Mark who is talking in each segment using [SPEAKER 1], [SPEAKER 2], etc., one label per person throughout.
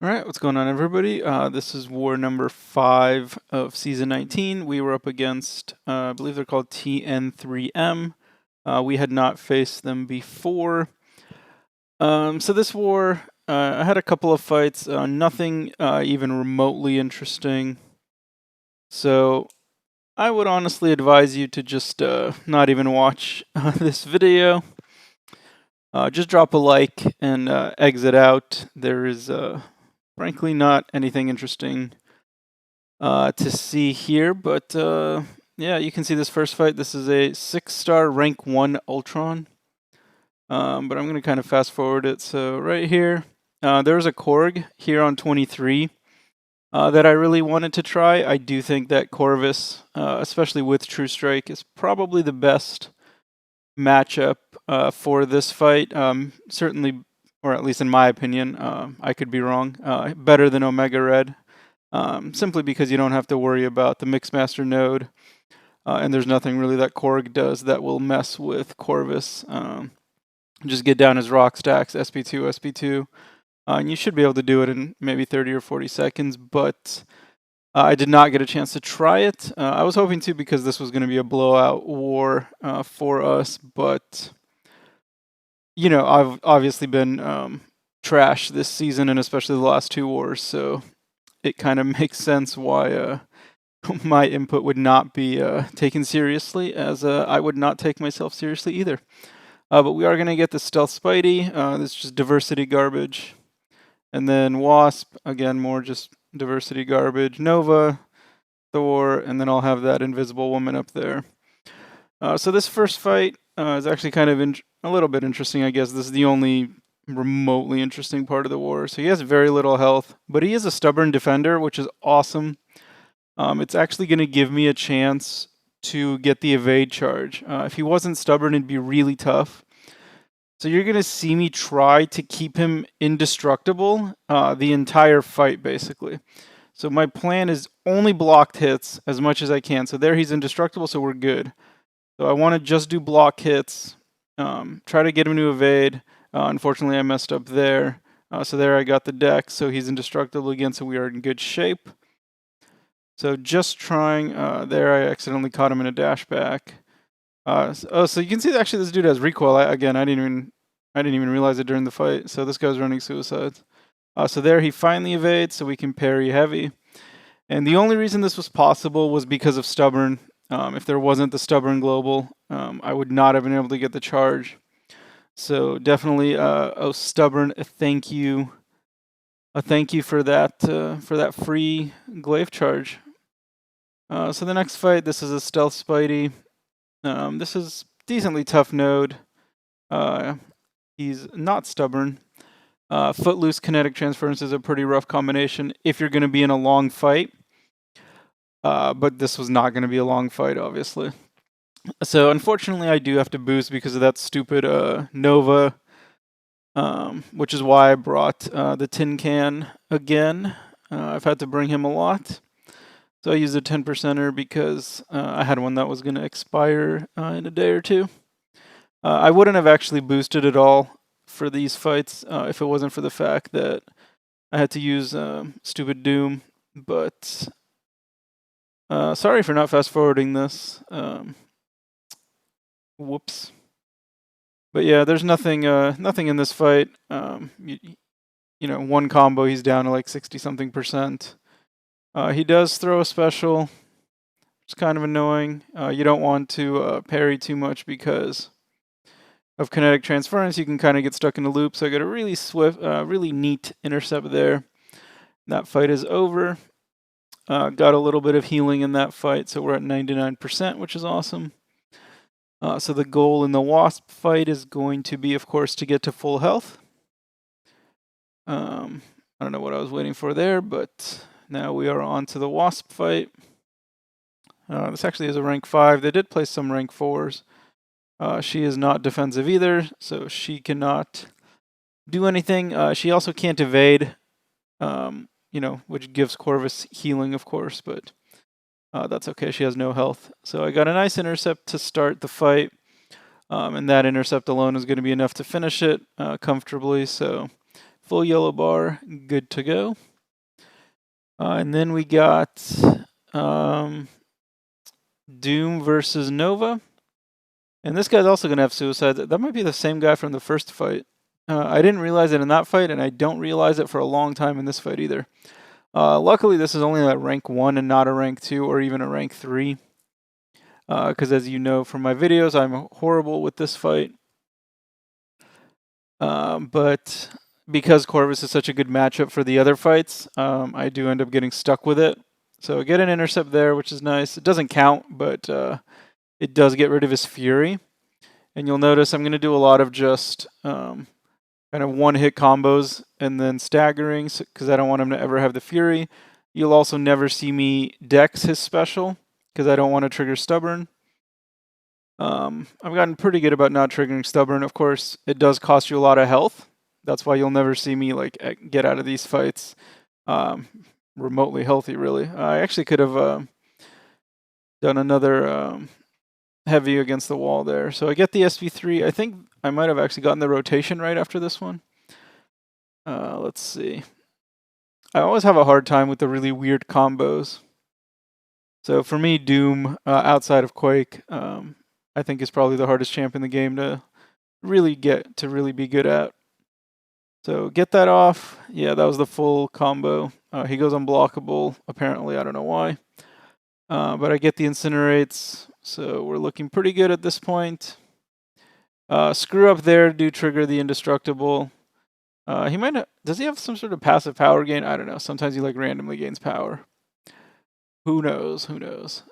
[SPEAKER 1] All right, what's going on, everybody? This is war number 5 of season 19. We were up against, I believe they're called TN3M. We had not faced them before. So this war, I had a couple of fights, nothing even remotely interesting. So I would honestly advise you to just not even watch this video. Just drop a like and exit out. There is frankly not anything interesting to see here, but yeah, you can see this first fight. This is a 6-star rank 1 Ultron, but I'm going to kind of fast forward it. So right here, there's a Korg here on 23 that I really wanted to try. I do think that Corvus, especially with True Strike, is probably the best matchup for this fight. Certainly, or at least in my opinion, I could be wrong, better than Omega Red. Simply because you don't have to worry about the Mixmaster node, and there's nothing really that Korg does that will mess with Corvus. Just get down his rock stacks, SP2, SP2, and you should be able to do it in maybe 30 or 40 seconds, but I did not get a chance to try it. I was hoping to because this was going to be a blowout war for us, but you know, I've obviously been trash this season and especially the last 2 wars, so it kind of makes sense why my input would not be taken seriously, as I would not take myself seriously either. But we are going to get the Stealth Spidey. This is just diversity garbage. And then Wasp, again, more just diversity garbage. Nova, Thor, and then I'll have that Invisible Woman up there. So this first fight is actually kind of a little bit interesting, I guess. This is the only remotely interesting part of the war. So he has very little health, but he is a stubborn defender, which is awesome. It's actually going to give me a chance to get the evade charge. If he wasn't stubborn, it'd be really tough. So you're going to see me try to keep him indestructible the entire fight, basically. So my plan is only blocked hits as much as I can. So there he's indestructible, so we're good. So I want to just do block hits, try to get him to evade. Unfortunately, I messed up there. So there I got the deck, so he's indestructible again, so we are in good shape. So just trying, there I accidentally caught him in a dash back. So you can see actually this dude has recoil. I didn't even realize it during the fight. So this guy's running suicides. So there he finally evades, so we can parry heavy. And the only reason this was possible was because of Stubborn. If there wasn't the Stubborn Global, I would not have been able to get the charge. So definitely, Stubborn, thank you. Thank you for that free glaive charge. So the next fight, this is a Stealth Spidey. This is decently tough node. He's not stubborn. Footloose kinetic transference is a pretty rough combination if you're going to be in a long fight. But this was not going to be a long fight, obviously. So unfortunately, I do have to boost because of that stupid Nova, which is why I brought the tin can again. I've had to bring him a lot. So I used a 10%er because I had one that was going to expire in a day or two. I wouldn't have actually boosted at all for these fights if it wasn't for the fact that I had to use stupid Doom. But sorry for not fast forwarding this. Whoops. But yeah, there's nothing in this fight. You know, one combo, he's down to like 60-something%. He does throw a special. It's kind of annoying. You don't want to parry too much because of kinetic transference. You can kind of get stuck in a loop. So I got a really swift, really neat intercept there. That fight is over. Got a little bit of healing in that fight, so we're at 99%, which is awesome. So the goal in the Wasp fight is going to be, of course, to get to full health. I don't know what I was waiting for there, but now we are on to the Wasp fight. This actually is a rank 5. They did play some rank 4s. She is not defensive either, so she cannot do anything. She also can't evade, you know, which gives Corvus healing, of course, but that's okay. She has no health. So I got a nice intercept to start the fight, and that intercept alone is going to be enough to finish it comfortably. So full yellow bar, good to go. And then we got Doom versus Nova. And this guy's also going to have suicides. That might be the same guy from the first fight. I didn't realize it in that fight, and I don't realize it for a long time in this fight either. Luckily, this is only a rank 1 and not a rank 2 or even a rank 3. Because as you know from my videos, I'm horrible with this fight. But because Corvus is such a good matchup for the other fights, I do end up getting stuck with it. So I get an intercept there, which is nice. It doesn't count, but it does get rid of his Fury. And you'll notice I'm going to do a lot of just kind of one-hit combos and then staggering, because I don't want him to ever have the Fury. You'll also never see me dex his special, because I don't want to trigger Stubborn. I've gotten pretty good about not triggering Stubborn. Of course, it does cost you a lot of health. That's why you'll never see me like get out of these fights remotely healthy, really. I actually could have done another heavy against the wall there. So I get the SP3. I think I might have actually gotten the rotation right after this one. Let's see. I always have a hard time with the really weird combos. So for me, Doom, outside of Quake, I think is probably the hardest champ in the game to really be good at. So get that off. Yeah, that was the full combo. He goes unblockable, apparently. I don't know why. But I get the incinerates, so we're looking pretty good at this point. Screw up there, do trigger the indestructible. He might not, does he have some sort of passive power gain? I don't know. Sometimes he like randomly gains power. Who knows? Who knows?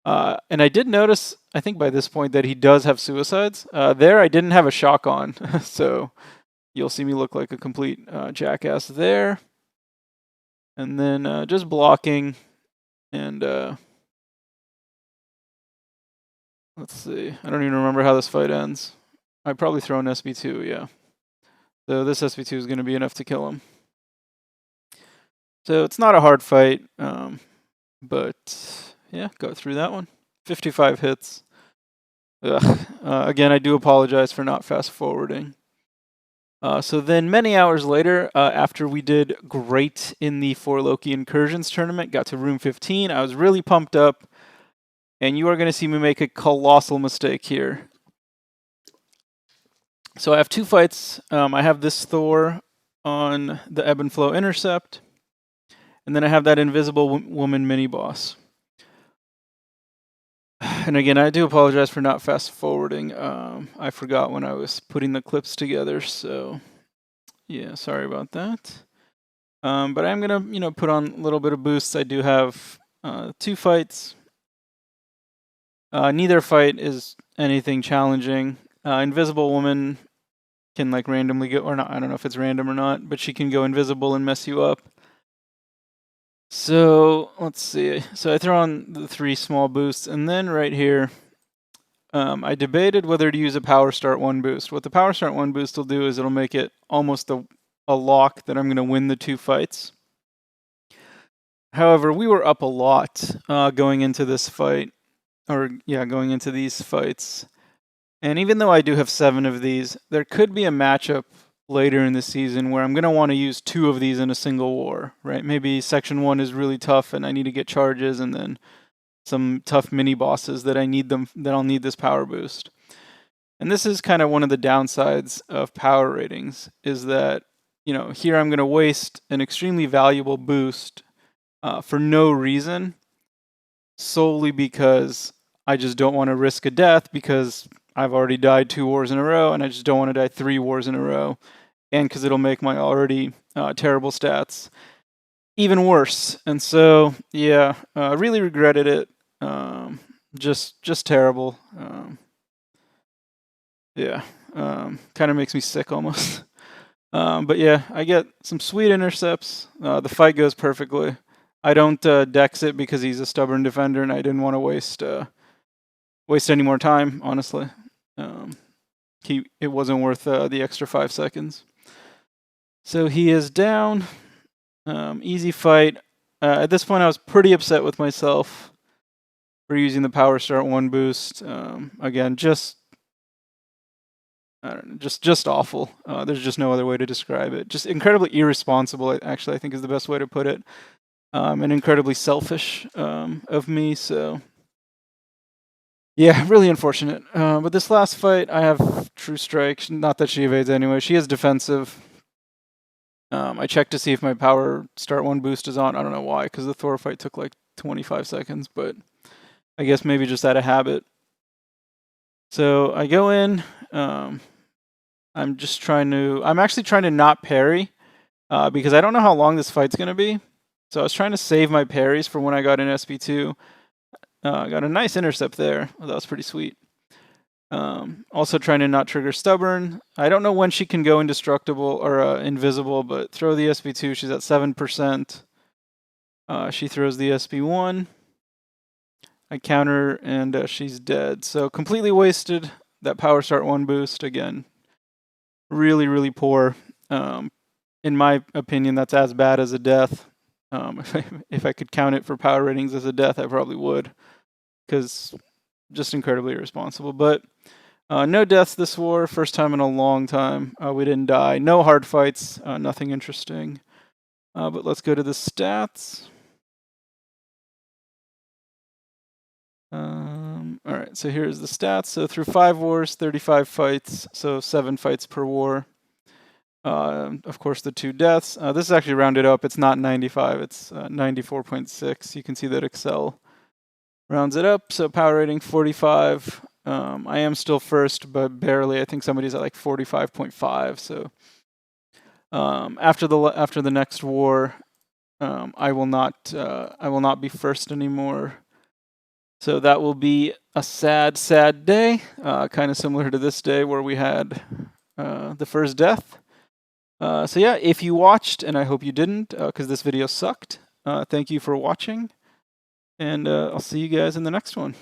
[SPEAKER 1] And I did notice, I think by this point, that he does have suicides. There, I didn't have a shock on, so you'll see me look like a complete jackass there. And then just blocking and let's see. I don't even remember how this fight ends. I probably throw an SB2, yeah. So this SB2 is going to be enough to kill him. So it's not a hard fight, but yeah, go through that one. 55 hits. Again, I do apologize for not fast forwarding. So then many hours later, after we did great in the 4 Loki Incursions tournament, got to room 15, I was really pumped up. And you are going to see me make a colossal mistake here. So I have 2 fights. I have this Thor on the Ebb and Flow Intercept. And then I have that Invisible Woman mini-boss. And again, I do apologize for not fast forwarding. I forgot when I was putting the clips together. So yeah, sorry about that. But I'm going to, put on a little bit of boosts. I do have 2 fights. Neither fight is anything challenging. Invisible Woman can like randomly go, or not, I don't know if it's random or not, but she can go invisible and mess you up. So let's see. So I throw on the 3 small boosts, and then right here, I debated whether to use a Power Start 1 boost. What the Power Start 1 boost will do is it'll make it almost a lock that I'm going to win the 2 fights. However, we were up a lot going into this fight. Going into these fights. And even though I do have 7 of these, there could be a matchup later in the season where I'm going to want to use 2 of these in a single war, right? Maybe Section 1 is really tough and I need to get charges, and then some tough mini bosses that I'll need this power boost. And this is kind of one of the downsides of power ratings, is that, here I'm going to waste an extremely valuable boost for no reason, solely because I just don't want to risk a death, because I've already died 2 wars in a row, and I just don't want to die 3 wars in a row, and because it'll make my already terrible stats even worse. And so, yeah, really regretted it. Just terrible. Kind of makes me sick almost. But yeah, I get some sweet intercepts. The fight goes perfectly. I don't dex it because he's a stubborn defender, and I didn't want to waste any more time, honestly. It wasn't worth the extra 5 seconds. So he is down. Easy fight. At this point, I was pretty upset with myself for using the Power Start 1 boost. Again, just I don't know, just awful. There's just no other way to describe it. Just incredibly irresponsible, actually, I think is the best way to put it. And incredibly selfish of me, so yeah, really unfortunate. But this last fight, I have True Strike. Not that she evades anyway. She is defensive. I checked to see if my power start 1 boost is on. I don't know why, because the Thor fight took like 25 seconds, but I guess maybe just out of habit. So I go in. I'm actually trying to not parry because I don't know how long this fight's going to be. So I was trying to save my parries for when I got in SP2. I got a nice intercept there. Oh, that was pretty sweet. Also trying to not trigger Stubborn. I don't know when she can go indestructible or invisible, but throw the SP2. She's at 7%. She throws the SP1. I counter, and she's dead. So completely wasted that power start 1 boost. Again, really, really poor. In my opinion, that's as bad as a death. If I could count it for power ratings as a death, I probably would, because just incredibly irresponsible. But no deaths this war, first time in a long time. We didn't die. No hard fights, nothing interesting. But let's go to the stats. All right, so here's the stats. So through 5 wars, 35 fights, so 7 fights per war. Of course, the 2 deaths. This is actually rounded up. It's not 95, it's 94.6. You can see that Excel rounds it up. So power rating 45. I am still first, but barely. I think somebody's at like 45.5. So after the next war, I will not be first anymore. So that will be a sad, sad day. Kind of similar to this day where we had the first death. So yeah, if you watched, and I hope you didn't, because this video sucked, thank you for watching, and I'll see you guys in the next one.